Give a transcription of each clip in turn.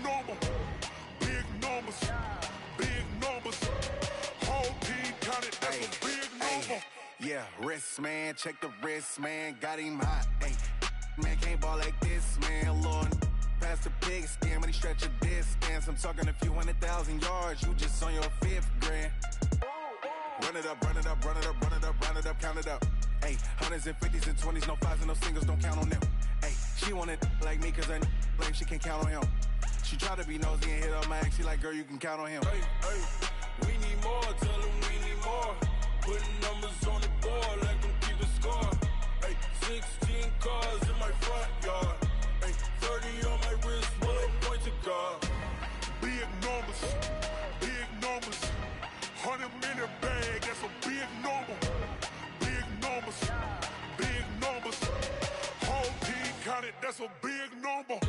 number. Big numbers. Big numbers. Whole team counted, that's a big number. Yeah, wrist, man. Check the wrist, man. Got him hot. Ay, man, can't ball like this, man. Lord, past the pig skin, but he stretch a distance. I'm talking a few 100,000 yards. You just on your 5th grand. Run it up, run it up, run it up, run it up, round it up, count it up. Ay, hundreds and 50s and 20s, no 5s and no singles, don't count on them. Ay, she want it like me, cause her like she can't count on him. She try to be nosy and hit up my ex, she like, girl, you can count on him. Hey, hey, we need more, tell them we need more. Putting numbers on the board, like them keep a score. Hey, 16 cars in my front yard. Hey, 30 on my wrist, bullet point to God. Big numbers, big numbers. 100-minute bag, that's a big number. Big numbers, big numbers. Whole team counted, that's a big number.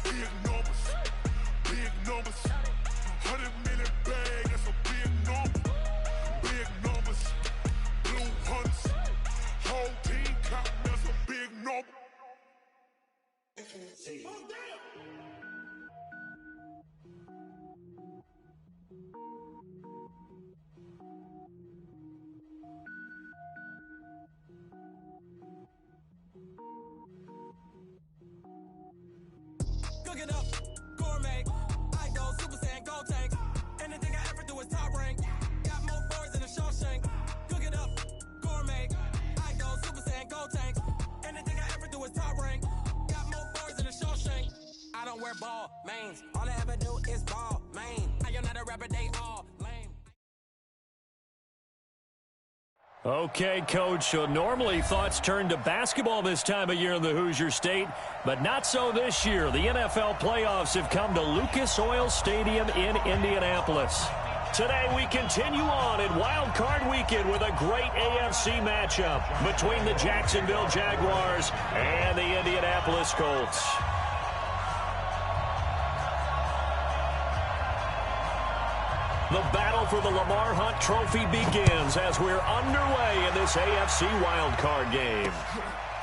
Big numbers, big numbers. 100-minute bag, that's a big number. Big numbers, blue hunts. Whole team counting, that's a big number. Cook it up, gourmet. I go Super Saiyan, Gold Tank. Anything I ever do is top rank. Got more boys than a Shawshank. Cook it up, gourmet. I go Super Saiyan, Gold Tank. Anything I ever do is top rank. Got more boys than a Shawshank. I don't wear ball mains. All I ever do is ball main. I am not a rapper, they all lame. Okay, Coach, so normally thoughts turn to basketball this time of year in the Hoosier State, but not so this year. The NFL playoffs have come to Lucas Oil Stadium in Indianapolis. Today we continue on in Wild Card Weekend with a great AFC matchup between the Jacksonville Jaguars and the Indianapolis Colts. The battle for the Lamar Hunt Trophy begins as we're underway in this AFC wildcard game.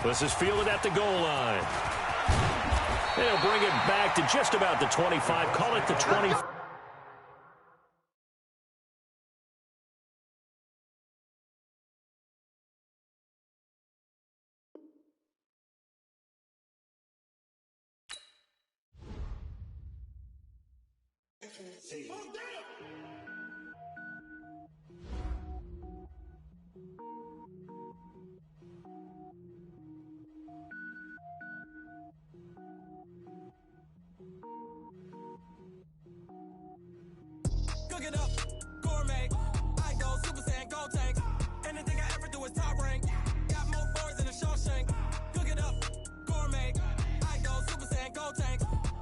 This is fielded at the goal line. They'll bring it back to just about the 25. Call it the 20. Cook it up, gourmet. I go Super Saiyan, Gold Tank. Anything I ever do is top rank. Got more boys than a Shawshank. Cook it up, gourmet. I go Super Saiyan, Gold Tank.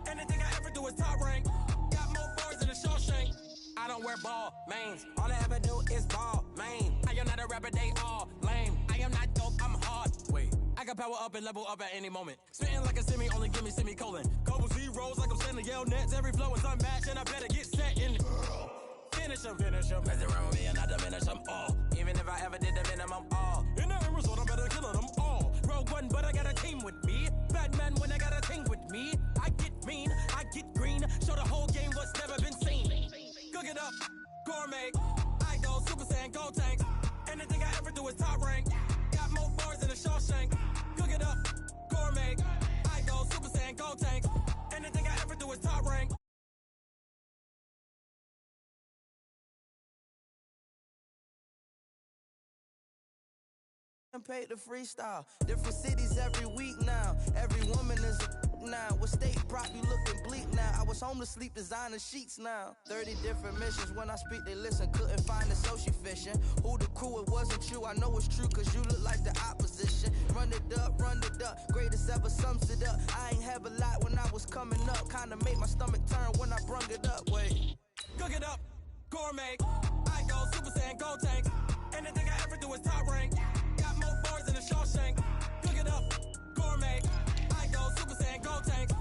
Anything I ever do is top rank. Got more boys than a Shawshank. I don't wear ball mains. All I ever do is ball main. I am not a rapper, they all lame. I am not dope, I'm hard. Wait, I can power up and level up at any moment. Spitting like a semi, only give me semicolon. Couple zeros like I'm sending yell nets. Every flow is unmatched and I better get set in. Finish them. Mess around with me and I diminish them all. Even if I ever did the minimum all. In the end result, I'm better killing them all. Rogue One, but I got a team with me. Batman when I got a thing with me. I get mean, I get green. Show the whole game what's never been seen. Cook it up, gourmet. I go Super Saiyan, Gold Tank. Anything I ever do is top rank. Got more boys than a Shawshank. Cook it up, gourmet. I go Super Saiyan, Gold Tank. Anything I ever do is top rank. Paid to freestyle. Different cities every week now. Every woman is a now. With state prop, you looking bleak now. I was home to sleep, designer sheets now. 30 different missions. When I speak, they listen. Couldn't find it, so she fishing. Who the crew, it wasn't you. I know it's true, cause you look like the opposition. Run it up, greatest ever sums it up. I ain't have a lot when I was coming up. Kinda made my stomach turn when I brung it up. Wait. Cook it up, gourmet. I go Super Saiyan, Gold Tank. Anything I ever do is top rank. Got more boys than a Shawshank. Cook it up, gourmet. I go Super Saiyan, Gold Tank.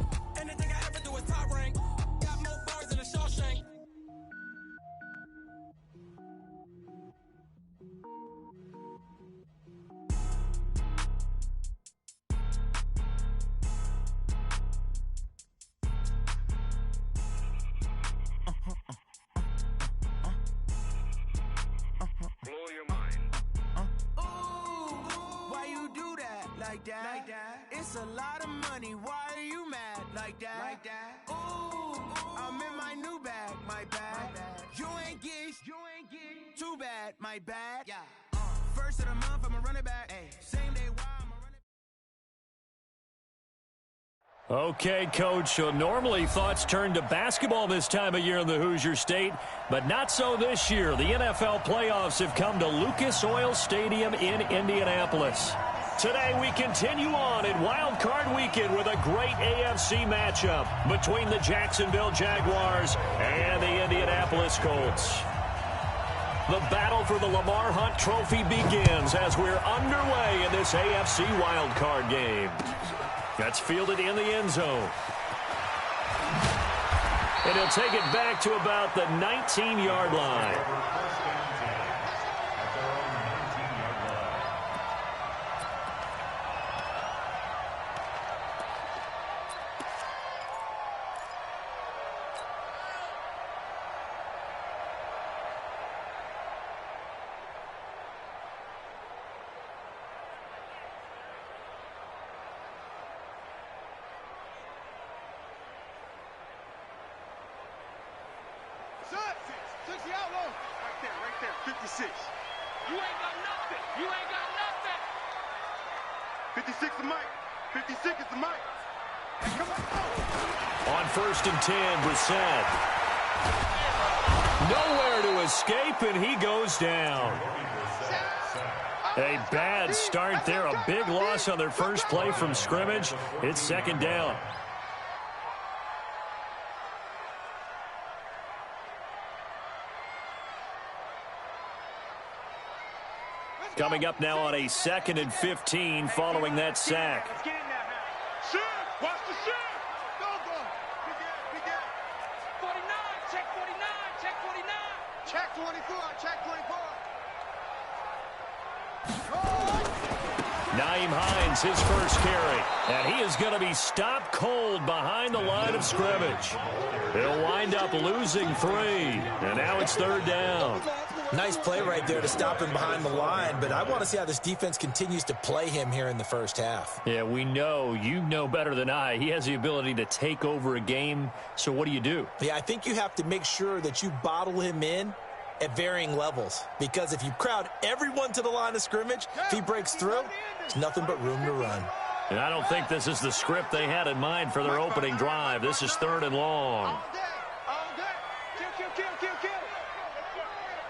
Anything I ever do is top rank. Got more boys than a Shawshank. Like that. It's a lot of money. Why are you mad? Like that. Ooh, I'm in my new bag. My bad. You ain't get too bad. My bad. Yeah. First of the month, I'ma run it back. Ay. Same day, why I'ma run it. Okay, Coach, so normally thoughts turn to basketball this time of year in the Hoosier State, but not so this year. The NFL playoffs have come to Lucas Oil Stadium in Indianapolis. Today we continue on in Wild Card Weekend with a great AFC matchup between the Jacksonville Jaguars and the Indianapolis Colts. The battle for the Lamar Hunt Trophy begins as we're underway in this AFC Wild Card game. That's fielded in the end zone. And he'll take it back to about the 19-yard line. Six the outlaw. Right there, 56. You ain't got nothing. 56 the mic. 56 is the mic. Hey, come on. On 1st and 10, Brissett. Nowhere to escape, and he goes down. A bad start there. A big loss on their first play from scrimmage. It's 2nd down. Coming up now on a 2nd and 15 following that sack. Let's get in there, man. Shoot! Watch the shoot! Go. Big gap. 49, check 49, check 49. Check 24, check 24. Nyheim Hines, his first carry. And he is going to be stopped cold behind the line of scrimmage. He'll wind up losing 3. And now it's 3rd down. Nice play right there to stop him behind the line, but I want to see how this defense continues to play him here in the first half. Yeah, we know. You know better than I. He has the ability to take over a game, so what do? Yeah, I think you have to make sure that you bottle him in at varying levels, because if you crowd everyone to the line of scrimmage, if he breaks through, there's nothing but room to run. And I don't think this is the script they had in mind for their opening drive. This is 3rd and long. All day. Kill.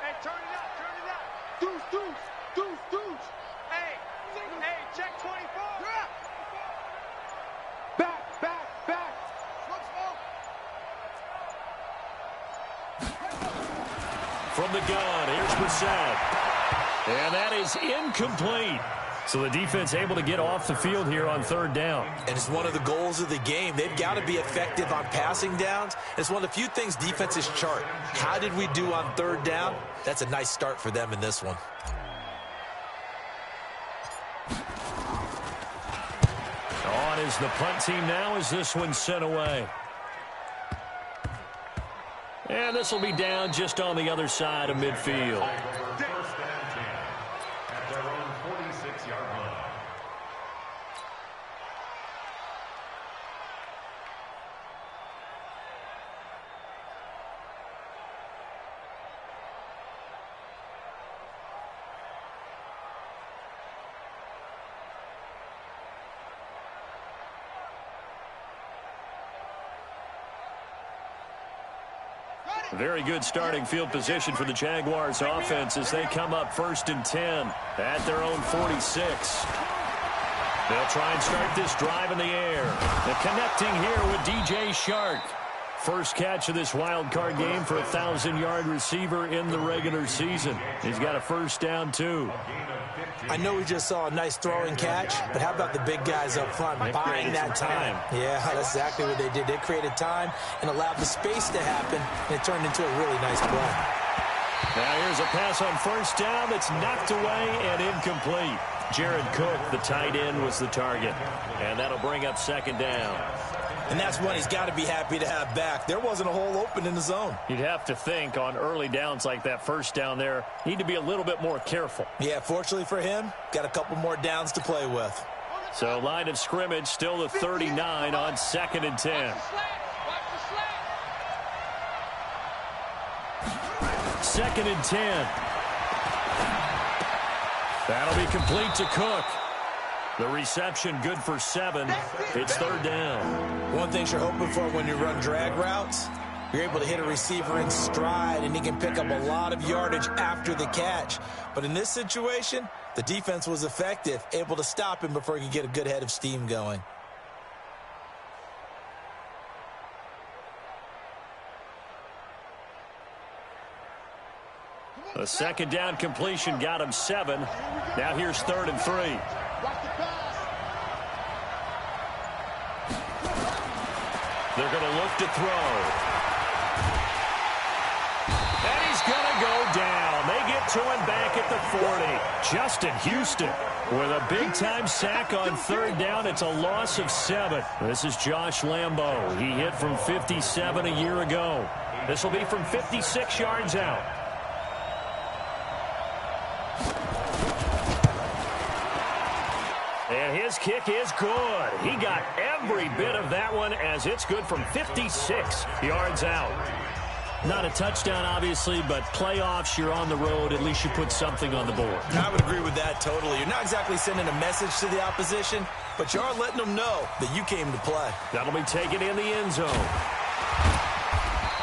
Hey, turn it out. Deuce. Hey, check 24. Back. From the gun, here's Brissett. And that is incomplete. So the defense able to get off the field here on 3rd down. And it's one of the goals of the game. They've got to be effective on passing downs. It's one of the few things defenses chart. How did we do on 3rd down? That's a nice start for them in this one. On is the punt team now as this one's sent away. And this will be down just on the other side of midfield. First and 10 at their own 46-yard line. Very good starting field position for the Jaguars offense as they come up 1st and 10 at their own 46. They'll try and start this drive in the air. They're connecting here with DJ Shark. First catch of this wild card game for a 1,000-yard receiver in the regular season. He's got a first down, too. I know we just saw a nice throwing catch, but how about the big guys up front buying that time? Yeah, that's exactly what they did. They created time and allowed the space to happen, and it turned into a really nice play. Now here's a pass on 1st down that's knocked away and incomplete. Jared Cook, the tight end, was the target, and that'll bring up 2nd down. And that's one he's got to be happy to have back. There wasn't a hole open in the zone. You'd have to think on early downs like that 1st down there, need to be a little bit more careful. Yeah, fortunately for him, got a couple more downs to play with. So line of scrimmage still the 39 on 2nd and 10. Second and 10. That'll be complete to Cook. The reception good for 7. It's 3rd down. One thing you're hoping for when you run drag routes, you're able to hit a receiver in stride, and he can pick up a lot of yardage after the catch. But in this situation, the defense was effective, able to stop him before he could get a good head of steam going. A 2nd down completion got him 7. Now here's 3rd and 3. They're going to look to throw. And he's going to go down. They get to him back at the 40. Justin Houston with a big-time sack on 3rd down. It's a loss of 7. This is Josh Lambo. He hit from 57 a year ago. This will be from 56 yards out. And his kick is good. He got every bit of that one as it's good from 56 yards out. Not a touchdown, obviously, but playoffs, you're on the road. At least you put something on the board. I would agree with that totally. You're not exactly sending a message to the opposition, but you are letting them know that you came to play. That'll be taken in the end zone.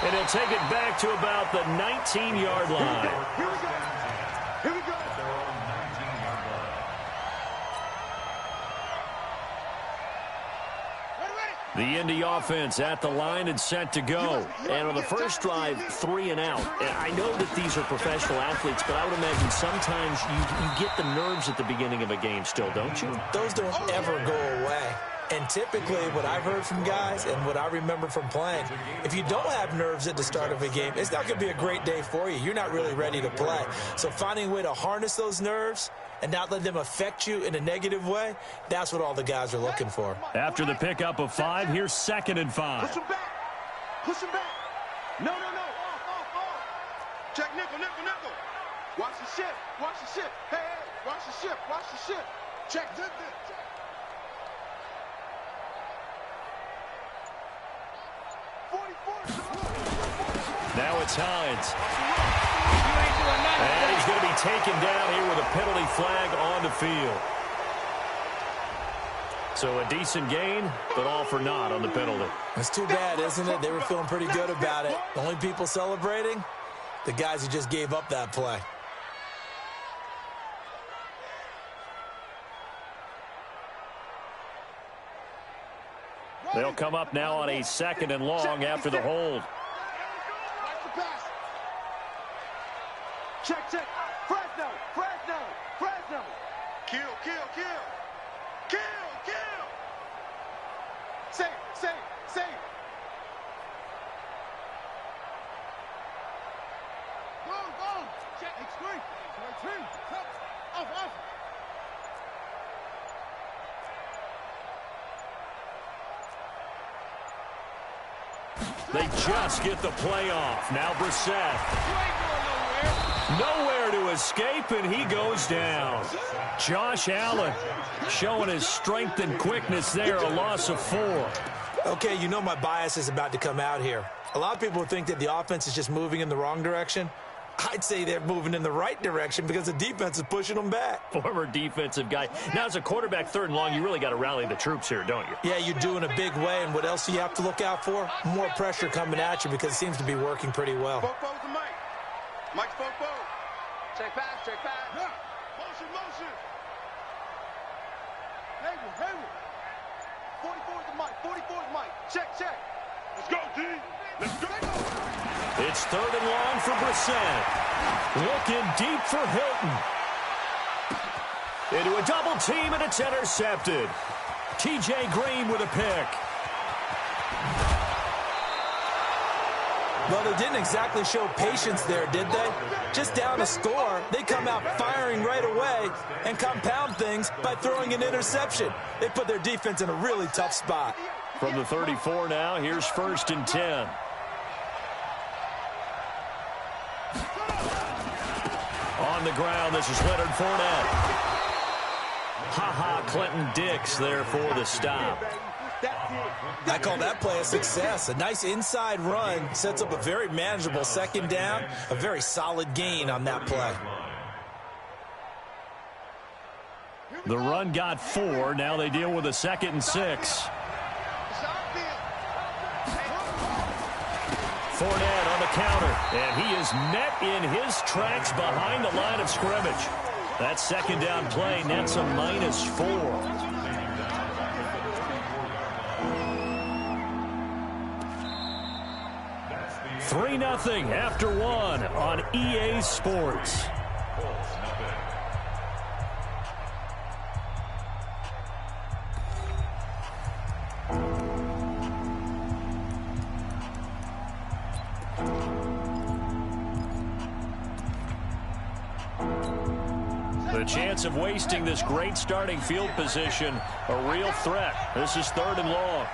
And he'll take it back to about the 19-yard line. Here we go. Here we go. The Indy offense at the line and set to go. And on the first drive, 3 and out. And I know that these are professional athletes, but I would imagine sometimes you get the nerves at the beginning of a game still, don't you? Those don't ever go away. And typically what I've heard from guys and what I remember from playing, if you don't have nerves at the start of a game, it's not going to be a great day for you. You're not really ready to play. So finding a way to harness those nerves and not let them affect you in a negative way, that's what all the guys are looking for. After the pickup of 5, here's 2nd and 5. Push him back. Push him back. No. Off. Check nickel. Watch the ship. Hey, watch the ship. Check. Now it's Hines. And he's going to be taken down here with a penalty flag on the field. So a decent gain, but all for naught on the penalty. It's too bad, isn't it? They were feeling pretty good about it. The only people celebrating, the guys who just gave up that play. They'll come up now on a 2nd and long after the hold. Check. Fresno. Kill. Save. Go. Check. Extreme. Off. They just get the play off. Now Brissett. Nowhere to escape, and he goes down. Josh Allen showing his strength and quickness there, a loss of 4. Okay, you know my bias is about to come out here. A lot of people think that the offense is just moving in the wrong direction. I'd say they're moving in the right direction because the defense is pushing them back. Former defensive guy. Now, as a quarterback, 3rd and long, you really got to rally the troops here, don't you? Yeah, you do in a big way, and what else do you have to look out for? More pressure coming at you because it seems to be working pretty well. Fofo's the Mike. Mike's Fofo. Check pass. Yeah. Motion. Hayward. 44 is the Mike. Check. Let's go, D. Let's go. It's 3rd and long for Brissett. Looking deep for Hilton. Into a double team, and it's intercepted. T.J. Green with a pick. Well, they didn't exactly show patience there, did they? Just down a score, they come out firing right away and compound things by throwing an interception. They put their defense in a really tough spot. From the 34 now, here's 1st and 10. On the ground, this is Leonard Fournette. Ha-ha Clinton Dix there for the stop. I call that play a success. A nice inside run sets up a very manageable second down, a very solid gain on that play. The run got 4. Now they deal with a 2nd and 6. Fournette on the counter, and he is met in his tracks behind the line of scrimmage. That second down play nets a -4. 3-0 after 1 on EA Sports. The chance of wasting this great starting field position, a real threat. This is 3rd and long.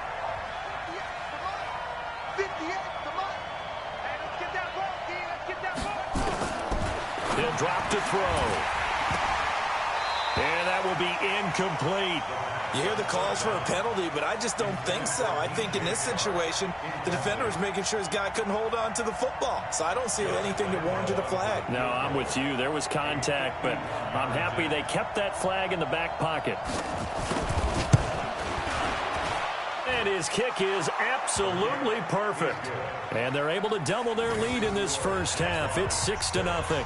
He'll drop to throw. And that will be incomplete. You hear the calls for a penalty, but I just don't think so. I think in this situation, the defender was making sure his guy couldn't hold on to the football. So I don't see anything that warranted a flag. No, I'm with you. There was contact, but I'm happy they kept that flag in the back pocket. And his kick is absolutely perfect. And they're able to double their lead in this first half. It's 6-0.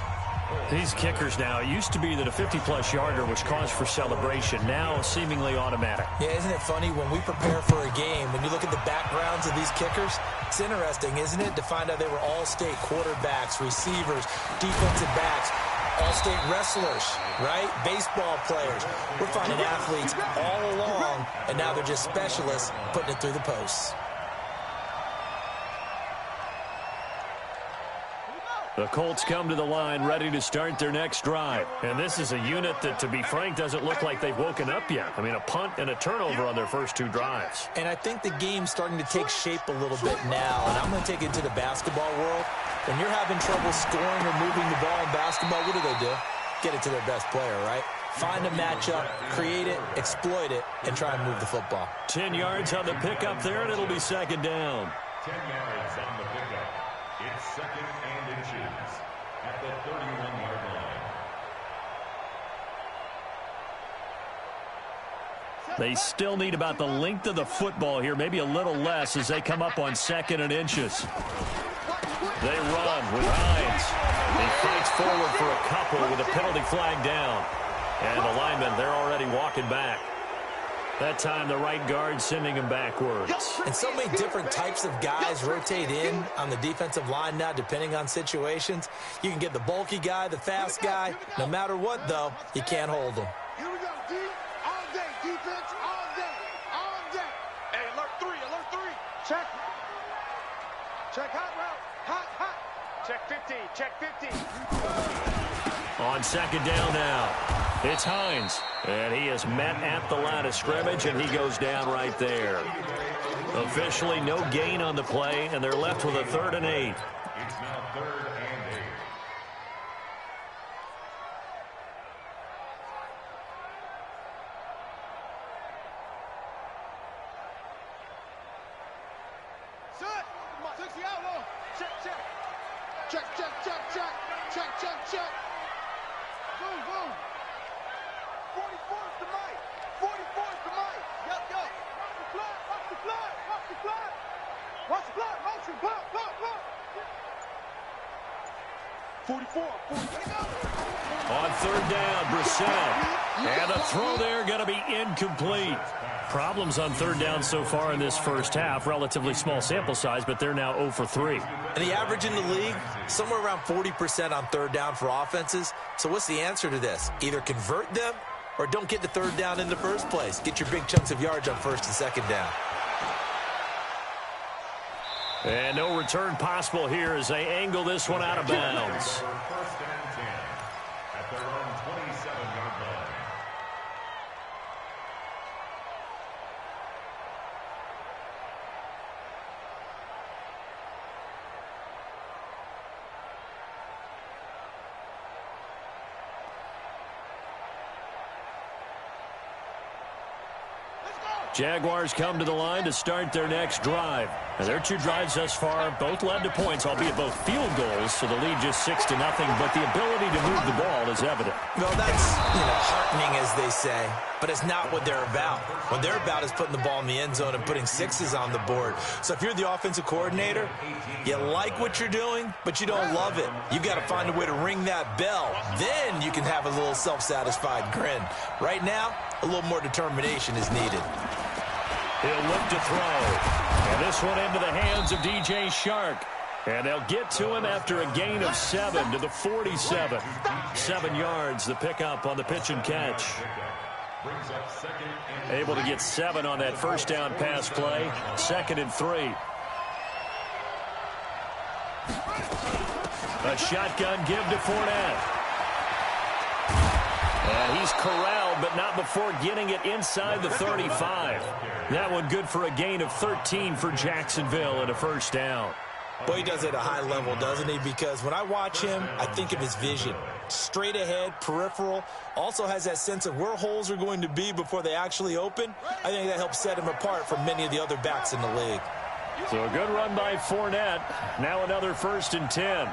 These kickers now, it used to be that a 50-plus yarder was cause for celebration. Now, seemingly automatic. Yeah, isn't it funny when we prepare for a game, when you look at the backgrounds of these kickers, it's interesting, isn't it, to find out they were all-state quarterbacks, receivers, defensive backs, all-state wrestlers, right? Baseball players. We're finding athletes all along, and now they're just specialists putting it through the posts. The Colts come to the line ready to start their next drive. And this is a unit that, to be frank, doesn't look like they've woken up yet. I mean, a punt and a turnover on their first 2 drives. And I think the game's starting to take shape a little bit now. And I'm going to take it to the basketball world. When you're having trouble scoring or moving the ball in basketball, what do? Get it to their best player, right? Find a matchup, create it, exploit it, and try and move the football. 10 yards on the pickup there, and it'll be 2nd down. 10 yards on the pickup. It's 2nd and inches at the 31-yard line. They still need about the length of the football here, maybe a little less as they come up on 2nd and inches. They run with Hines. He fights forward for a couple with a penalty flag down. And the linemen, they're already walking back. That time, the right guard sending him backwards. And so many different types of guys rotate in on the defensive line now, depending on situations. You can get the bulky guy, the fast guy. No matter what, though, you can't hold them. Here we go, D. All day, defense, all day, all day. Hey, alert 3, alert 3. Check. Check hot route. Hot, hot. Check 15, check 15. On 2nd down now. It's Hines, and he is met at the line of scrimmage, and he goes down right there. Officially no gain on the play, and they're left with a 3rd and 8. It's now 3rd and 8. Set. 60 out low. Check, check. Check, check, check, check. Check, check, check. Boom, boom. 44's the mic. 44's the mic. Yup, yup. Watch the fly, watch the fly, watch the fly. Watch the fly, motion, block, block, block. 44, 40. On 3rd down, Brissett. And the throw there going to be incomplete. Problems on 3rd down so far in this first half. Relatively small sample size, but they're now 0 for 3. And the average in the league, somewhere around 40% on 3rd down for offenses. So what's the answer to this? Either convert them or don't get the 3rd down in the first place. Get your big chunks of yards on 1st and 2nd down. And no return possible here as they angle this one out of bounds. 1st and 10 at their own 27-yard line. Jaguars come to the line to start their next drive. Now, their two drives thus far both led to points, albeit both field goals, so the lead just 6-0, but the ability to move the ball is evident. Well, that's, heartening, as they say, but it's not what they're about. What they're about is putting the ball in the end zone and putting sixes on the board. So if you're the offensive coordinator, you like what you're doing, but you don't love it. You've got to find a way to ring that bell. Then you can have a little self-satisfied grin. Right now, a little more determination is needed. He'll look to throw. And this one into the hands of DJ Shark. And they'll get to him after a gain of 7 to the 47. 7 yards, the pickup on the pitch and catch. Able to get 7 on that first down pass play. 2nd and 3. A shotgun give to Fournette. And he's corralled, but not before getting it inside the 35. That one good for a gain of 13 for Jacksonville and a first down. Boy, he does it at a high level, doesn't he? Because when I watch him, I think of his vision. Straight ahead, peripheral. Also has that sense of where holes are going to be before they actually open. I think that helps set him apart from many of the other backs in the league. So a good run by Fournette. Now another 1st and 10.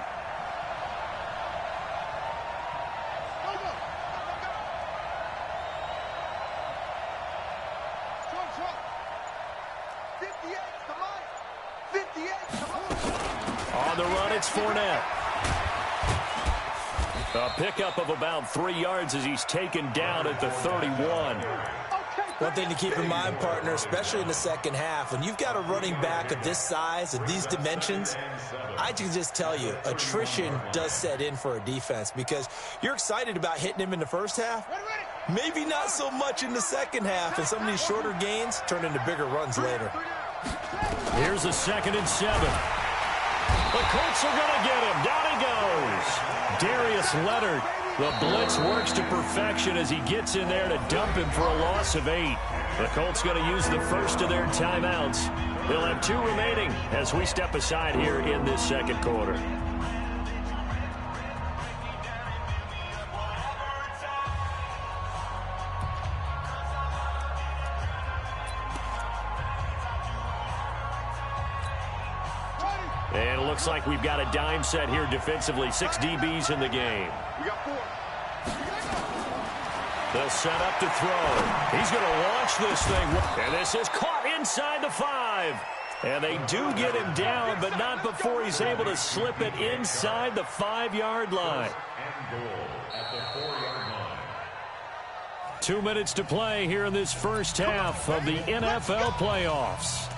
On the run, it's Fournette. A pickup of about 3 yards as he's taken down at the 31. One thing to keep in mind, partner, especially in the second half, when you've got a running back of this size, of these dimensions, I can just tell you, attrition does set in for a defense because you're excited about hitting him in the first half. Maybe not so much in the second half, and some of these shorter gains turn into bigger runs later. Here's a 2nd and 7. The Colts are going to get him. Down he goes. Darius Leonard. The blitz works to perfection as he gets in there to dump him for a loss of 8. The Colts going to use the first of their timeouts. They'll have 2 remaining as we step aside here in this second quarter. And it looks like we've got a dime set here defensively. 6 DBs in the game. We got 4. They'll set up to throw. He's going to launch this thing. And this is caught inside the 5. And they do get him down, but not before he's able to slip it inside the 5-yard line. 2 minutes to play here in this first half of the NFL playoffs.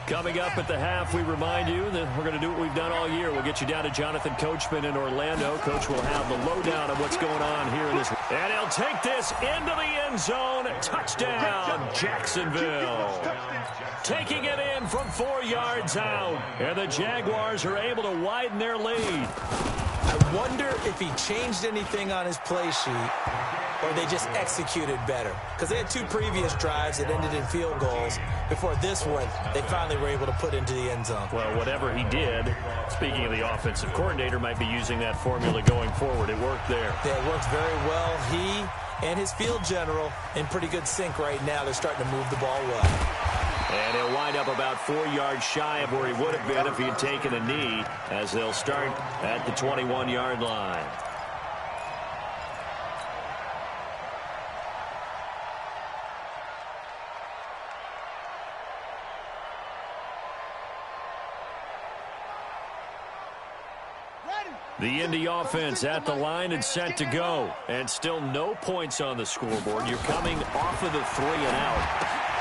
Coming up at the half, we remind you that we're going to do what we've done all year. We'll get you down to Jonathan Coachman in Orlando. Coach will have the lowdown of what's going on here in this. And he'll take this into the end zone. Touchdown, Jacksonville. Taking it in from 4 yards out. And the Jaguars are able to widen their lead. I wonder if he changed anything on his play sheet or they just executed better. Because they had 2 previous drives that ended in field goals. Before this one, they finally were able to put into the end zone. Well, whatever he did, speaking of the offensive coordinator, might be using that formula going forward. It worked there. Yeah, it works very well. He and his field general in pretty good sync right now. They're starting to move the ball well. And he'll wind up about 4 yards shy of where he would have been if he had taken a knee, as they'll start at the 21-yard line. The Indy offense at the line and set to go. And still no points on the scoreboard. You're coming off of the 3 and out.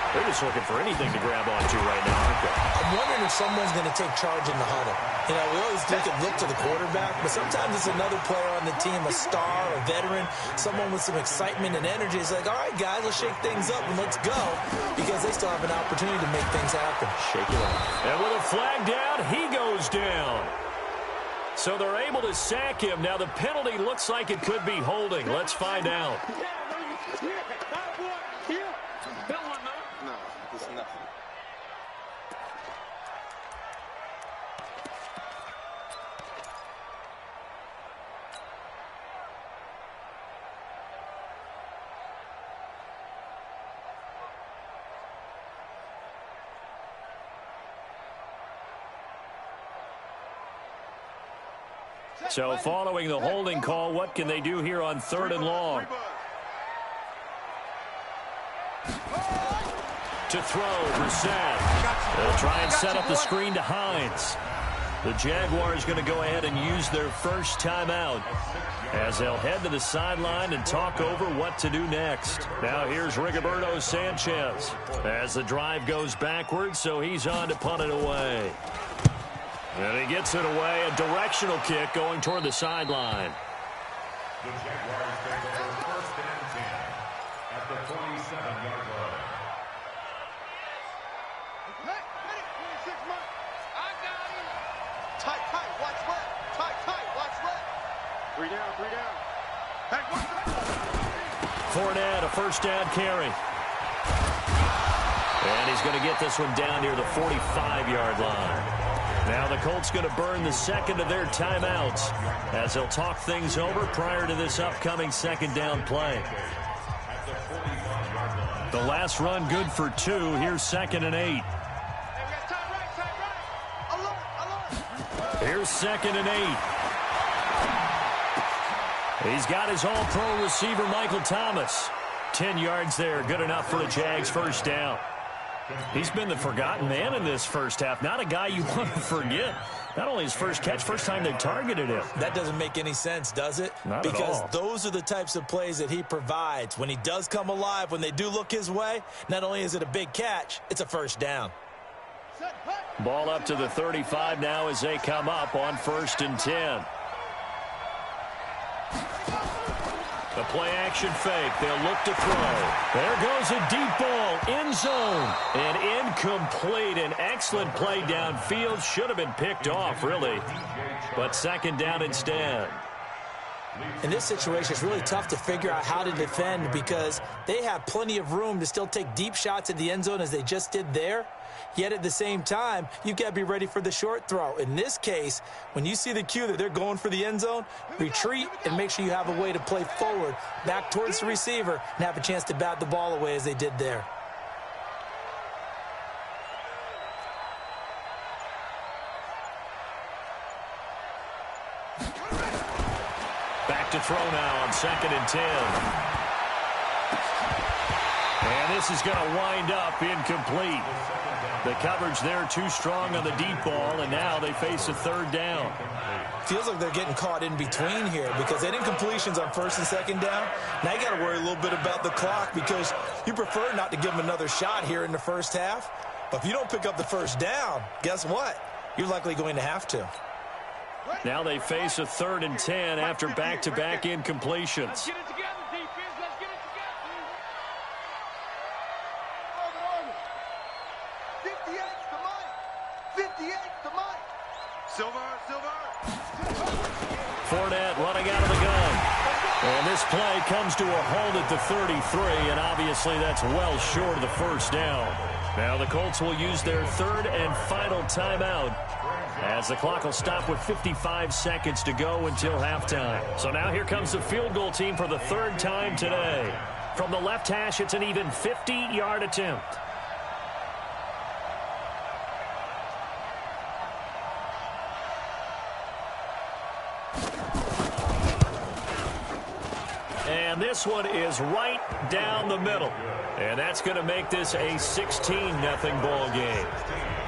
They're just looking for anything to grab onto right now, aren't they? I'm wondering if someone's going to take charge in the huddle. You know, we always look to the quarterback, but sometimes it's another player on the team, a star, a veteran, someone with some excitement and energy. It's like, all right, guys, let's shake things up and let's go, because they still have an opportunity to make things happen. Shake it up. And with a flag down, he goes down. So they're able to sack him. Now the penalty looks like it could be holding. Let's find out. It's nothing. So following the holding call, what can they do here on 3rd and long? To throw, Brissett. They'll try and set up the screen to Hines. The Jaguars going to go ahead and use their first timeout as they'll head to the sideline and talk over what to do next. Now here's Rigoberto Sanchez as the drive goes backwards, so he's on to punt it away. And he gets it away, a directional kick going toward the sideline. The Jaguars take over 1st and 10 at the 27-yard line. Hey, 26 months. I got him. Tight, watch left. Tight, watch left. 3 down. Hey, watch left. Fournette, a first down carry. And he's going to get this one down near the 45-yard line. Now the Colts going to burn the second of their timeouts as they'll talk things over prior to this upcoming 2nd down play. The last run good for 2. Here's 2nd and 8. Here's 2nd and 8. He's got his all-pro receiver, Michael Thomas. 10 yards there, good enough for the Jags' first down. He's been the forgotten man in this first half. Not a guy you want to forget. Not only his first catch, first time they targeted him. That doesn't make any sense, does it? Not because at all. Those are the types of plays that he provides. When he does come alive, when they do look his way, not only is it a big catch, it's a first down. Ball up to the 35 now as they come up on 1st and 10. The play-action fake. They'll look to throw. There goes a deep ball. End zone. And incomplete. An excellent play downfield. Should have been picked off, really. But 2nd down instead. In this situation, it's really tough to figure out how to defend because they have plenty of room to still take deep shots at the end zone as they just did there. Yet at the same time, you've got to be ready for the short throw. In this case, when you see the cue that they're going for the end zone, retreat and make sure you have a way to play forward, back towards the receiver, and have a chance to bat the ball away as they did there. Back to throw now on 2nd and 10. And this is going to wind up incomplete. The coverage there too strong on the deep ball, and now they face a 3rd down. Feels like they're getting caught in between here because they did incompletions on 1st and 2nd down. Now you got to worry a little bit about the clock because you prefer not to give them another shot here in the first half. But if you don't pick up the first down, guess what? You're likely going to have to. Now they face a 3rd and 10 after back-to-back incompletions. Let's get it together, defense. Let's get it together. 58's the mic. 58's the mic. Silver. Fournette running out of the gun. And this play comes to a halt at the 33, and obviously that's well short of the first down. Now the Colts will use their 3rd and final timeout as the clock will stop with 55 seconds to go until halftime. So now here comes the field goal team for the 3rd time today. From the left hash, it's an even 50-yard attempt. And this one is right down the middle. And that's going to make this a 16-0 ball game.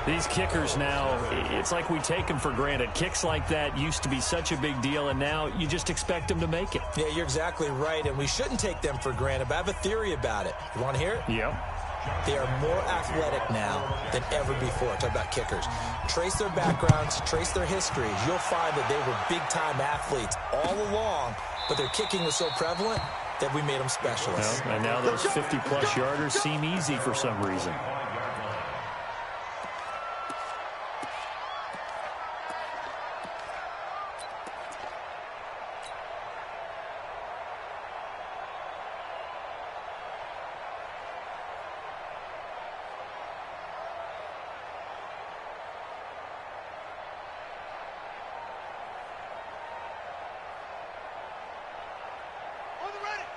These kickers now, it's like we take them for granted. Kicks like that used to be such a big deal, and now you just expect them to make it. Yeah, you're exactly right, and we shouldn't take them for granted, but I have a theory about it. You want to hear it? Yep. They are more athletic now than ever before. Talk about kickers. Trace their backgrounds, trace their histories. You'll find that they were big-time athletes all along, but their kicking was so prevalent that we made them specialists. Well, and now those 50-plus yarders seem easy for some reason.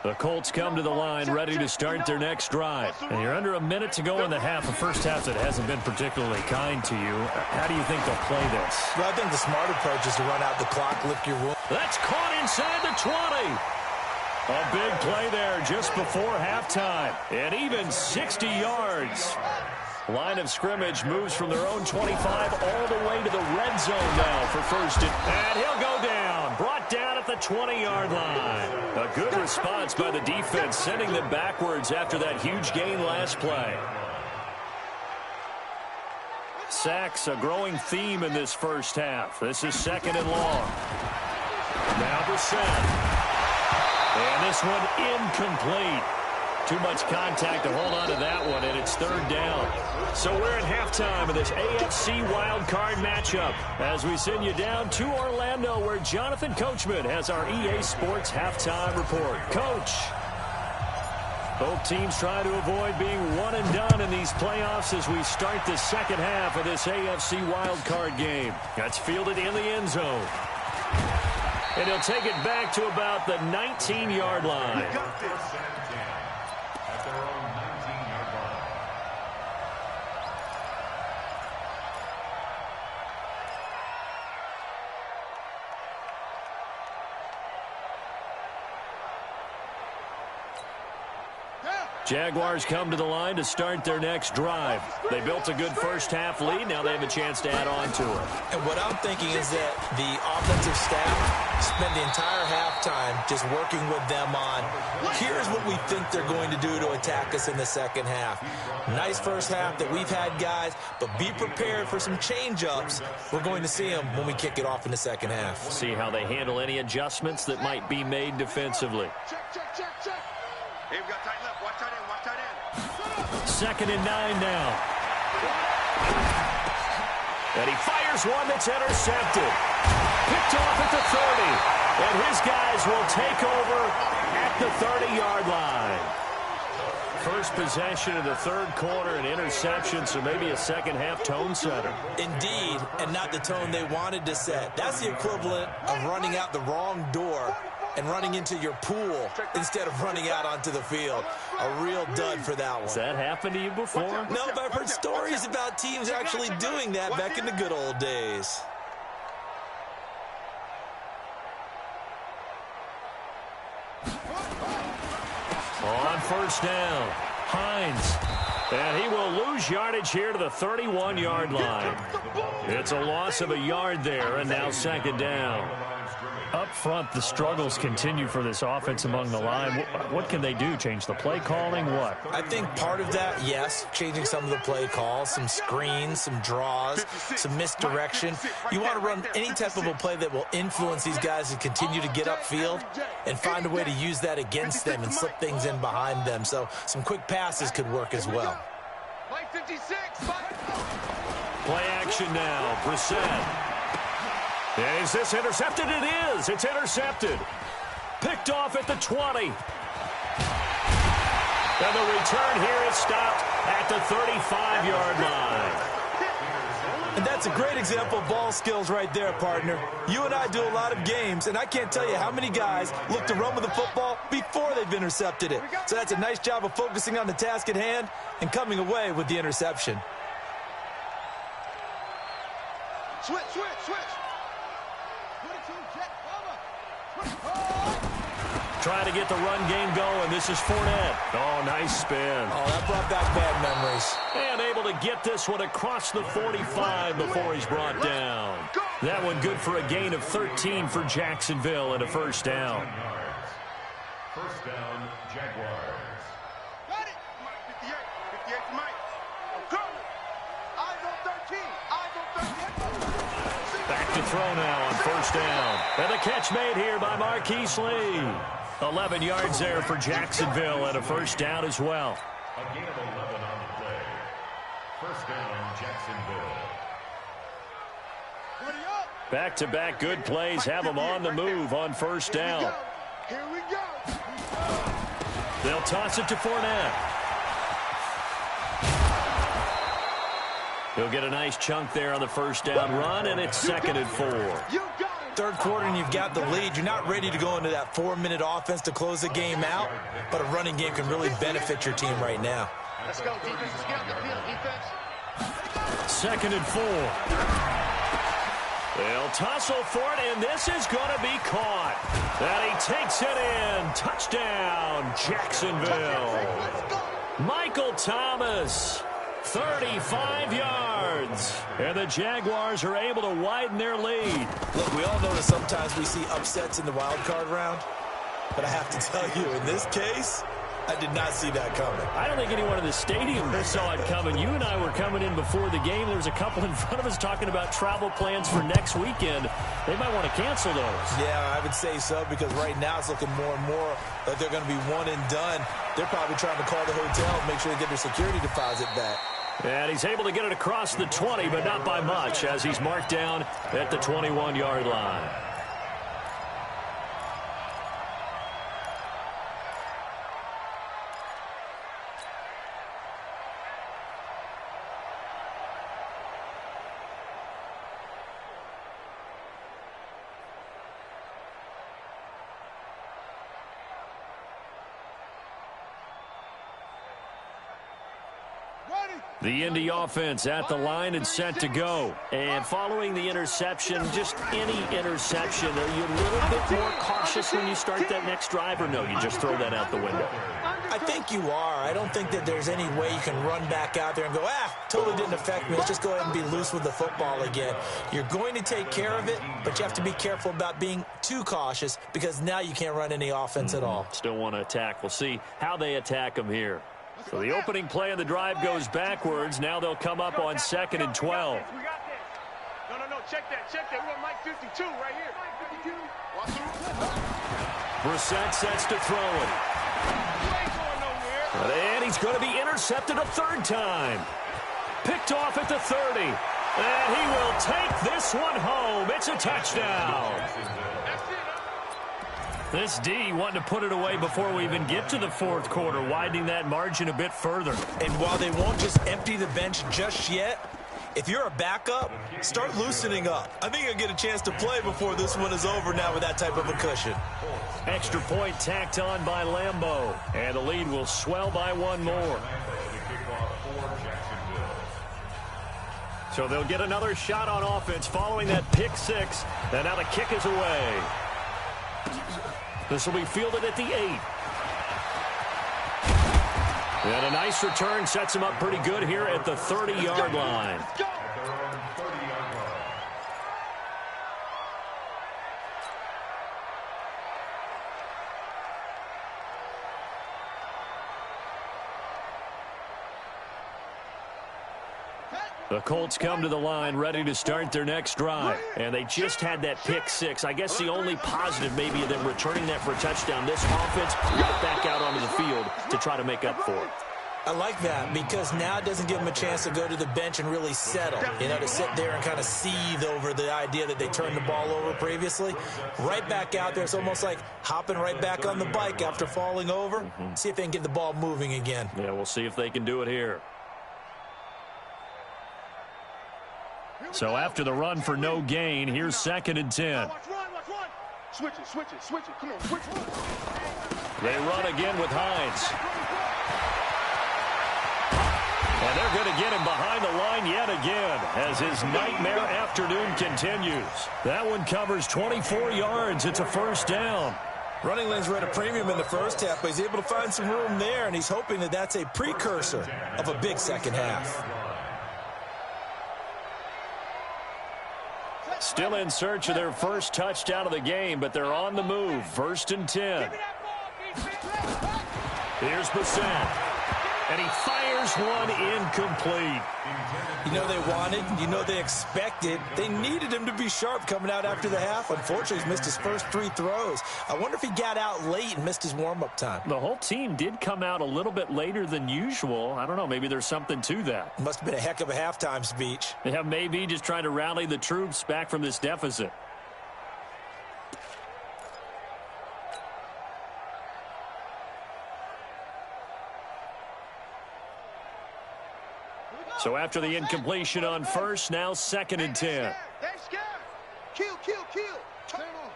The Colts come to the line ready to start their next drive. And you're under a minute to go in the half. A first half that hasn't been particularly kind to you. How do you think they'll play this? Well, I think the smart approach is to run out the clock, lick your wound. That's caught inside the 20. A big play there just before halftime. And even 60 yards. Line of scrimmage moves from their own 25 all the way to the red zone now for first. And he'll go down. Brought down at the 20-yard line. A good response by the defense, sending them backwards after that huge gain last play. Sacks, a growing theme in this first half. This is second and long. Now Brissett. And this one incomplete. Too much contact to hold on to that one, and it's third down. So we're at halftime of this AFC wildcard matchup as we send you down to Orlando, where Jonathan Coachman has our EA Sports halftime report. Coach, both teams try to avoid being one and done in these playoffs as we start the second half of this AFC wildcard game. That's fielded in the end zone. And he'll take it back to about the 19-yard line. Jaguars come to the line to start their next drive. They built a good first-half lead. Now they have a chance to add on to it. And what I'm thinking is that the offensive staff spent the entire halftime just working with them on, here's what we think they're going to do to attack us in the second half. Nice first half that we've had, guys, but be prepared for some change-ups. We're going to see them when we kick it off in the second half. See how they handle any adjustments that might be made defensively. Hey, we got tight left. Watch tight end. Watch tight end. Second and 9 now. And he fires one that's intercepted. Picked off at the 30. And his guys will take over at the 30-yard line. First possession of the third quarter, an interception, so maybe a second-half tone setter. Indeed, and not the tone they wanted to set. That's the equivalent of running out the wrong door and running into your pool instead of running out onto the field. A real dud for that one. Has that happened to you before? No, but I've heard stories about teams actually doing that back in the good old days. On first down, Hines. And he will lose yardage here to the 31-yard line. It's a loss of a yard there, and now second down. Up front, the struggles continue for this offense among the line. What can they do? Change the play calling? What? I think part of that, yes, changing some of the play calls, some screens, some draws, some misdirection. You want to run any type of a play that will influence these guys to continue to get upfield and find a way to use that against them and slip things in behind them. So some quick passes could work as well. Play action now. Brissett. Is this intercepted? It is. It's intercepted. Picked off at the 20. And the return here is stopped at the 35-yard line. And that's a great example of ball skills right there, partner. You and I do a lot of games, and I can't tell you how many guys look to run with the football before they've intercepted it. So that's a nice job of focusing on the task at hand and coming away with the interception. Switch. Trying to get the run game going. This is Fournette. Oh, nice spin. Oh, that brought back bad memories. And able to get this one across the 45 before he's brought down. That one good for a gain of 13 for Jacksonville and a first down. First down, Jaguars. Got it. 58. 58 for Mike. Go. Eyes on 13. Back to throw now on first down. And the catch made here by Marquise Lee. 11 yards there for Jacksonville and a first down as well. A gain of 11 on the play. First down, Jacksonville. Back-to-back good plays have them on the move on first down. Here we go. They'll toss it to Fournette. He'll get a nice chunk there on the first down run, and it's second and 4. You got it. third quarter and you've got the lead, you're not ready to go into that 4-minute offense to close the game out, but a running game can really benefit your team right now. Let's go, defense. Let's get out the field, defense. 2nd and 4. They'll tussle for it, and this is going to be caught. And he takes it in. Touchdown, Jacksonville. Michael Thomas, 35 yards. And the Jaguars are able to widen their lead. Look, we all know that sometimes we see upsets in the wild card round, but I have to tell you, in this case, I did not see that coming. I don't think anyone in the stadium saw it coming. You and I were coming in before the game. There was a couple in front of us talking about travel plans for next weekend. They might want to cancel those. Yeah, I would say so, because right now it's looking more and more like they're going to be one and done. They're probably trying to call the hotel and make sure they get their security deposit back. And he's able to get it across the 20, but not by much, as he's marked down at the 21-yard line. The Indy offense at the line and set to go. And following the interception, just any interception, are you a little bit more cautious when you start that next drive, or no, you just throw that out the window? I think you are. I don't think that there's any way you can run back out there and go, totally didn't affect me. Let's just go ahead and be loose with the football again. You're going to take care of it, but you have to be careful about being too cautious, because now you can't run any offense at all. Still want to attack. We'll see how they attack them here. So the opening play of the drive goes backwards. Now they'll come up on 2nd and 12. No, check that. We want Mike 52 right here. Brissett sets to throw it. And he's going to be intercepted a 3rd time. Picked off at the 30. And he will take this one home. It's a touchdown. This D wanting to put it away before we even get to the 4th quarter, widening that margin a bit further. And while they won't just empty the bench just yet, if you're a backup, start loosening up. I think you'll get a chance to play before this one is over now with that type of a cushion. Extra point tacked on by Lambeau. And the lead will swell by one more. So they'll get another shot on offense following that pick 6. And now the kick is away. This will be fielded at the 8. And a nice return sets him up pretty good here at the 30-yard line. The Colts come to the line ready to start their next drive. And they just had that pick 6. I guess the only positive maybe of them returning that for a touchdown. This offense got back out onto the field to try to make up for it. I like that, because now it doesn't give them a chance to go to the bench and really settle. You know, to sit there and kind of seethe over the idea that they turned the ball over previously. Right back out there. It's almost like hopping right back on the bike after falling over. See if they can get the ball moving again. Yeah, we'll see if they can do it here. So after the run for no gain, here's 2nd and 10. Switch it. Come on, switch it. They run again with Hines. And they're going to get him behind the line yet again as his nightmare afternoon continues. That one covers 24 yards. It's a 1st down. Running lanes were at a premium in the first half, but he's able to find some room there, and he's hoping that that's a precursor of a big second half. Still in search of their first touchdown of the game, but they're on the move. 1st and 10. Here's Brissett. And he fires one incomplete. You know they wanted, you know they expected. They needed him to be sharp coming out after the half. Unfortunately, he's missed his first 3 throws. I wonder if he got out late and missed his warm-up time. The whole team did come out a little bit later than usual. I don't know, maybe there's something to that. Must have been a heck of a halftime speech. Yeah, maybe just trying to rally the troops back from this deficit. So after the incompletion on first, now 2nd and 10. They're scared. Kill. Turn up.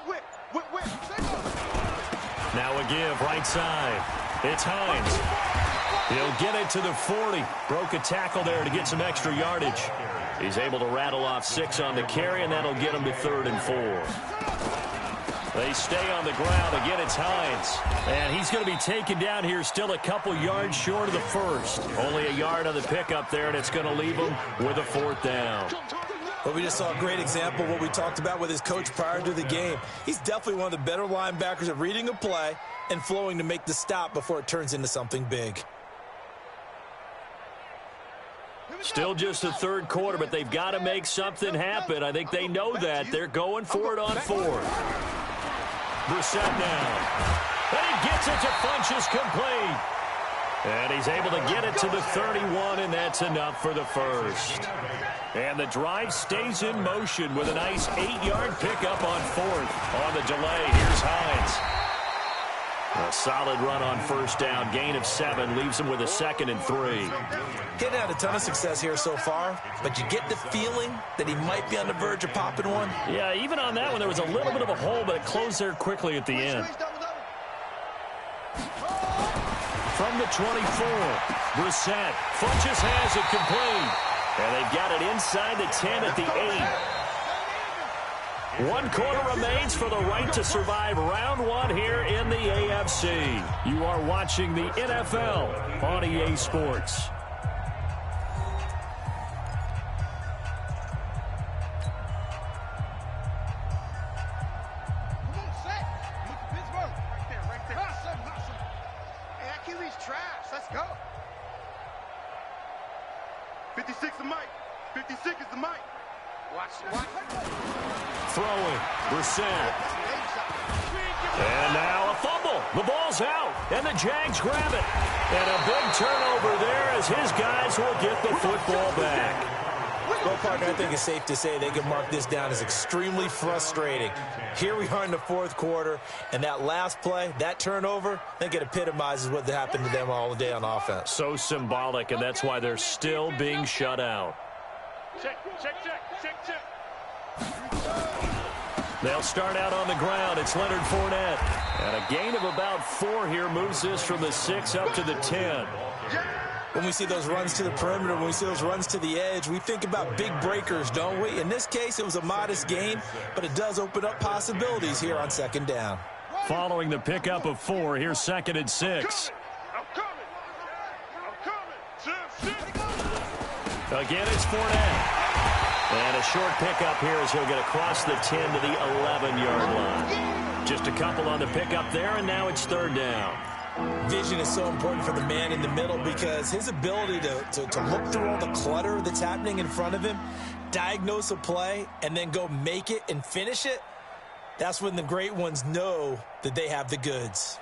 Whip. Now a give right side. It's Hines. He'll get it to the 40. Broke a tackle there to get some extra yardage. He's able to rattle off 6 on the carry, and that'll get him to 3rd and 4. They stay on the ground. Again, it's Hines. And he's going to be taken down here still a couple yards short of the first. Only a yard on the pickup there, and it's going to leave him with a 4th down. But we just saw a great example of what we talked about with his coach prior to the game. He's definitely one of the better linebackers at reading a play and flowing to make the stop before it turns into something big. Still just the third quarter, but they've got to make something happen. I think they know that. They're going for it on 4th. Brissett now. And he gets it to Funchess complete. And he's able to get it to the 31, and that's enough for the first. And the drive stays in motion with a nice 8-yard pickup on 4th. On the delay, here's Hines. A solid run on first down. Gain of 7 leaves him with a 2nd and 3. He's had a ton of success here so far, but you get the feeling that he might be on the verge of popping one. Yeah, even on that one, there was a little bit of a hole, but it closed there quickly at the end. From the 24, Brissett. Funchess has it complete. And they've got it inside the 10 at the 8. 1 quarter remains for the right to survive round 1 here in the AFC. You are watching the NFL on EA Sports. Hey, that QB's trash. Let's go. 56 is Mike. 56 is the Mike. Watch. Throwing. Brissett. And now a fumble. The ball's out. And the Jags grab it. And a big turnover there as his guys will get the football back. Well, partner, I think it's safe to say they can mark this down as extremely frustrating. Here we are in the 4th quarter, and that last play, that turnover, I think it epitomizes what happened to them all day on offense. So symbolic, and that's why they're still being shut out. Check. They'll start out on the ground. It's Leonard Fournette. And a gain of about 4 here moves this from the 6 up to the 10. When we see those runs to the perimeter, when we see those runs to the edge, we think about big breakers, don't we? In this case, it was a modest gain, but it does open up possibilities here on 2nd down. Following the pickup of 4, here's 2nd and 6. I'm coming. Again, it's Fournette. And a short pickup here as he'll get across the 10 to the 11-yard line. Just a couple on the pickup there, and now it's 3rd down. Vision is so important for the man in the middle because his ability to look through all the clutter that's happening in front of him, diagnose a play, and then go make it and finish it, that's when the great ones know that they have the goods.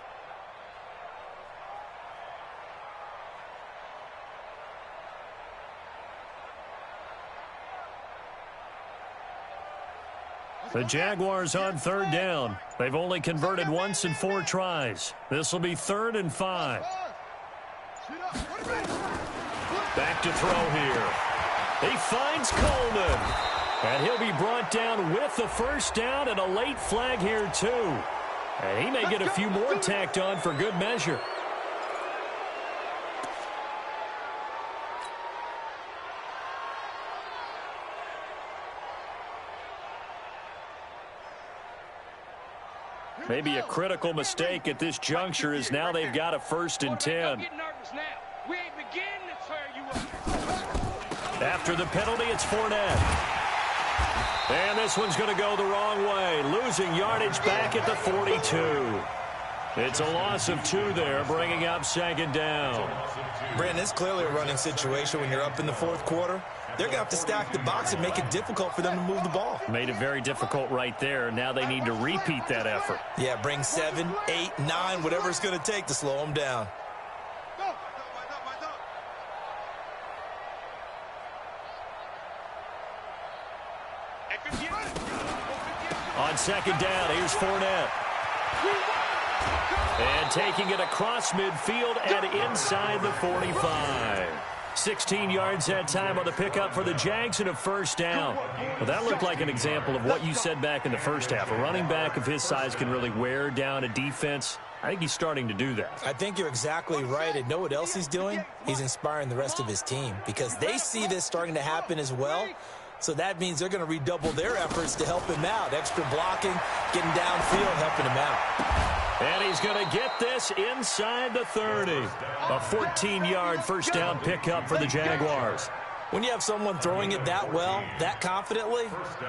The Jaguars on 3rd down. They've only converted once in 4 tries. This will be 3rd and 5. Back to throw here. He finds Coleman. And he'll be brought down with the first down and a late flag here too. And he may get a few more tacked on for good measure. Maybe a critical mistake at this juncture is now they've got a 1st and 10. After the penalty, it's Fournette. And this one's going to go the wrong way. Losing yardage back at the 42. It's a loss of 2 there, bringing up 2nd down. Brandon, it's clearly a running situation when you're up in the 4th quarter. They're going to have to stack the box and make it difficult for them to move the ball. Made it very difficult right there. Now they need to repeat that effort. Yeah, bring 7, 8, 9, whatever it's going to take to slow them down. On 2nd down, here's Fournette. And taking it across midfield and inside the 45. 16 yards that time on the pickup for the Jags and a first down. Well, that looked like an example of what you said back in the first half. A running back of his size can really wear down a defense. I think he's starting to do that. I think you're exactly right. And know what else he's doing? He's inspiring the rest of his team because they see this starting to happen as well. So that means they're going to redouble their efforts to help him out. Extra blocking, getting downfield, helping him out. And he's going to get this inside the 30. A 14-yard first down pickup for the Jaguars. When you have someone throwing it that well, that confidently,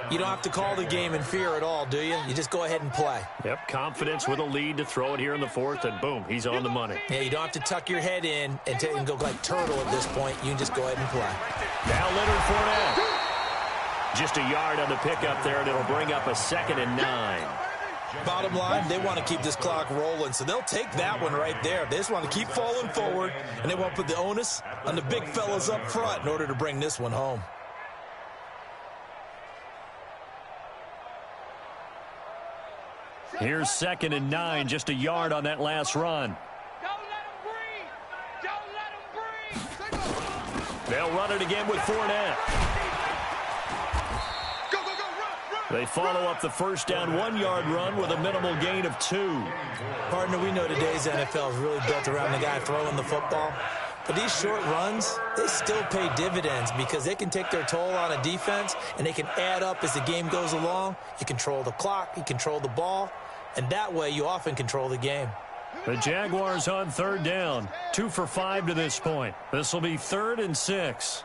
you don't have to call the game in fear at all, do you? You just go ahead and play. Yep, confidence with a lead to throw it here in the fourth, and boom, he's on the money. Yeah, you don't have to tuck your head in and go like turtle at this point. You can just go ahead and play. Now Leonard Fournette. Just a yard on the pickup there, and it'll bring up a 2nd and 9. Bottom line, they want to keep this clock rolling, so they'll take that one right there. They just want to keep falling forward, and they want to put the onus on the big fellas up front in order to bring this one home. Here's 2nd and 9, just a yard on that last run. Don't let him breathe. Don't let him breathe. They'll run it again with Fournette. They follow up the first down 1-yard run with a minimal gain of 2. Partner, we know today's NFL is really built around the guy throwing the football. But these short runs, they still pay dividends because they can take their toll on a defense and they can add up as the game goes along. You control the clock, you control the ball, and that way you often control the game. The Jaguars on 3rd down, 2 for 5 to this point. This will be 3rd and 6.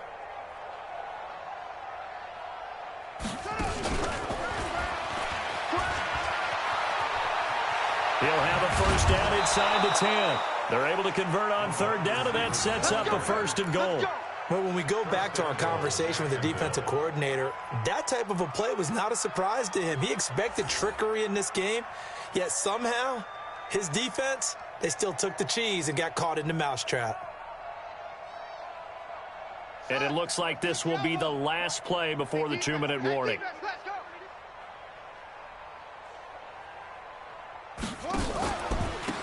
He'll have a first down inside the 10. They're able to convert on 3rd down, and that sets up a 1st and goal. Well, when we go back to our conversation with the defensive coordinator, that type of a play was not a surprise to him. He expected trickery in this game, yet somehow his defense, they still took the cheese and got caught in the mousetrap. And it looks like this will be the last play before the 2-minute warning.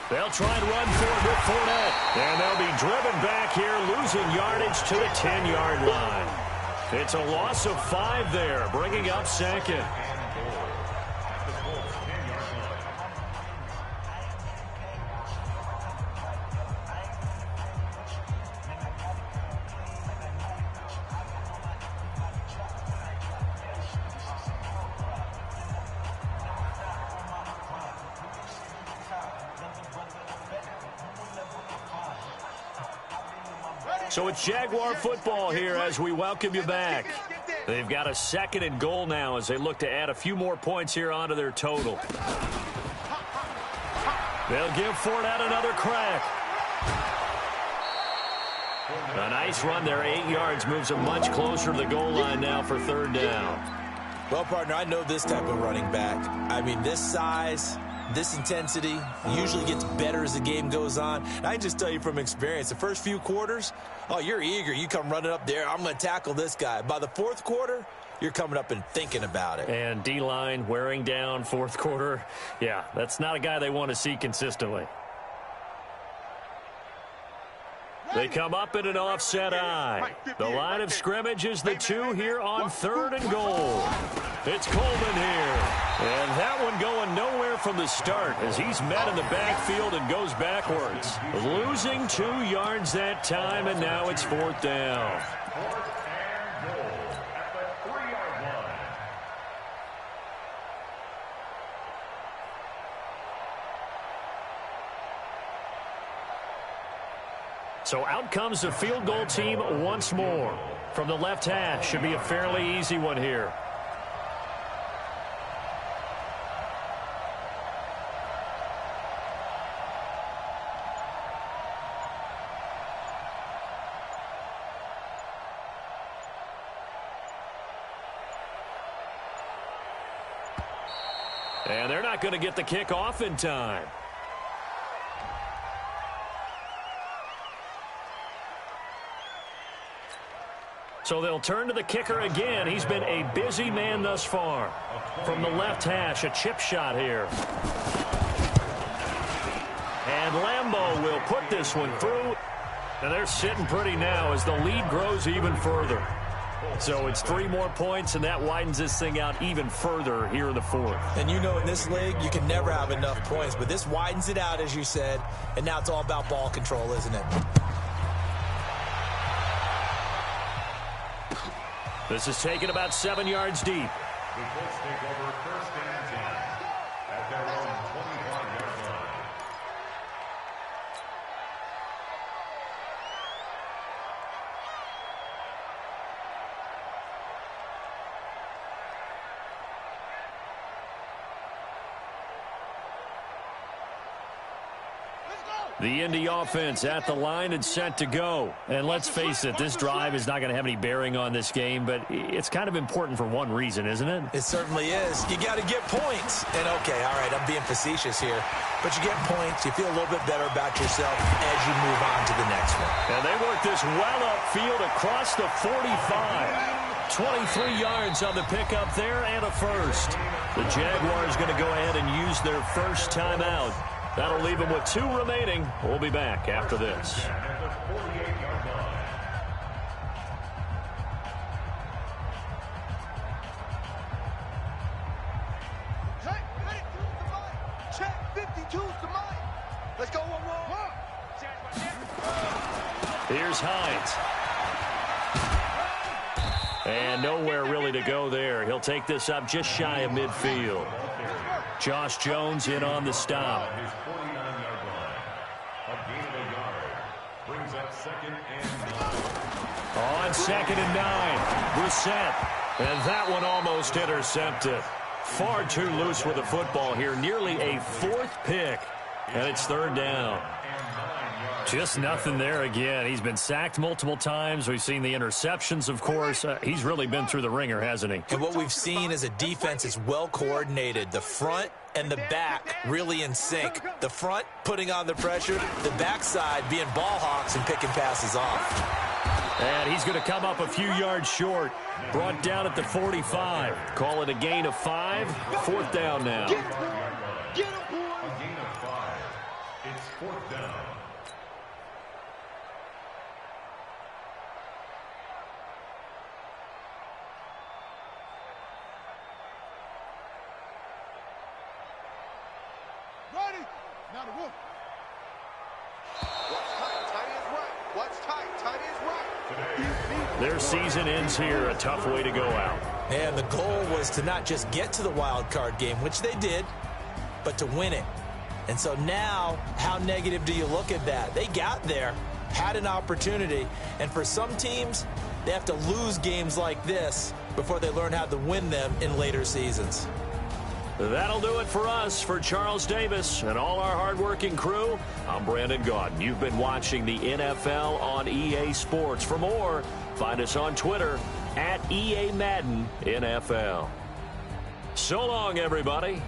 They'll try and run for it with Fournette. And they'll be driven back here, losing yardage to the 10-yard line. It's a loss of 5 there, bringing up 2nd. So it's Jaguar football here as we welcome you back. They've got a 2nd and goal now as they look to add a few more points here onto their total. They'll give Fournette another crack. A nice run there, 8 yards, moves them much closer to the goal line now for 3rd down. Well, partner, I know this type of running back. I mean, this size, this intensity usually gets better as the game goes on. And I can just tell you from experience, the first few quarters, oh, you're eager. You come running up there, I'm going to tackle this guy. By the 4th quarter, you're coming up and thinking about it. And D-line wearing down 4th quarter. Yeah, that's not a guy they want to see consistently. They come up in an offset eye. The line of scrimmage is the 2 here on 3rd and goal. It's Coleman here. And that one going nowhere from the start as he's met in the backfield and goes backwards. Losing 2 yards that time, and now it's 4th down. So out comes the field goal team once more. From the left hash, should be a fairly easy one here. And they're not going to get the kick off in time. So they'll turn to the kicker again. He's been a busy man thus far. From the left hash, a chip shot here. And Lambeau will put this one through. And they're sitting pretty now as the lead grows even further. So it's 3 more points, and that widens this thing out even further here in the fourth. And you know in this league, you can never have enough points, but this widens it out, as you said, and now it's all about ball control, isn't it? This is taken about 7 yards deep. The Colts take over first and 10 at their own 25-yard line. The Indy offense at the line and set to go. And let's face it, this drive is not going to have any bearing on this game, but it's kind of important for one reason, isn't it? It certainly is. You got to get points. And, okay, all right, I'm being facetious here. But you get points, you feel a little bit better about yourself as you move on to the next one. And they work this well upfield across the 45. 23 yards on the pickup there and a first. The Jaguars going to go ahead and use their first timeout. That'll leave them with 2 remaining. We'll be back after this. Check 52's the mic. Let's go one more. Here's Hines. And nowhere really to go there. He'll take this up just shy of midfield. Josh Jones in on the stop. His 49-yard line. A gain of a yard. Brings up second and 9. On 2nd and 9. Brissett. And that one almost intercepted. Far too loose with the football here. Nearly a 4th pick. And it's 3rd down. Just nothing there again. He's been sacked multiple times. We've seen the interceptions, of course. He's really been through the ringer, hasn't he? And what we've seen is a defense is well coordinated. The front and the back really in sync. The front putting on the pressure, the backside being ball hawks and picking passes off. And he's going to come up a few yards short. Brought down at the 45. Call it a gain of 5. 4th down now. Get him, boy. A gain of 5. It's 4th down. Ready? Now the roof. What's tight? Tight is right. What's tight? Tight is right. Their season ends here. A tough way to go out. And the goal was to not just get to the wild card game, which they did, but to win it. And so now, how negative do you look at that? They got there, had an opportunity, and for some teams, they have to lose games like this before they learn how to win them in later seasons. That'll do it for us. For Charles Davis and all our hardworking crew, I'm Brandon Gaudin. You've been watching the NFL on EA Sports. For more, find us on Twitter @EA Madden NFL. So long, everybody.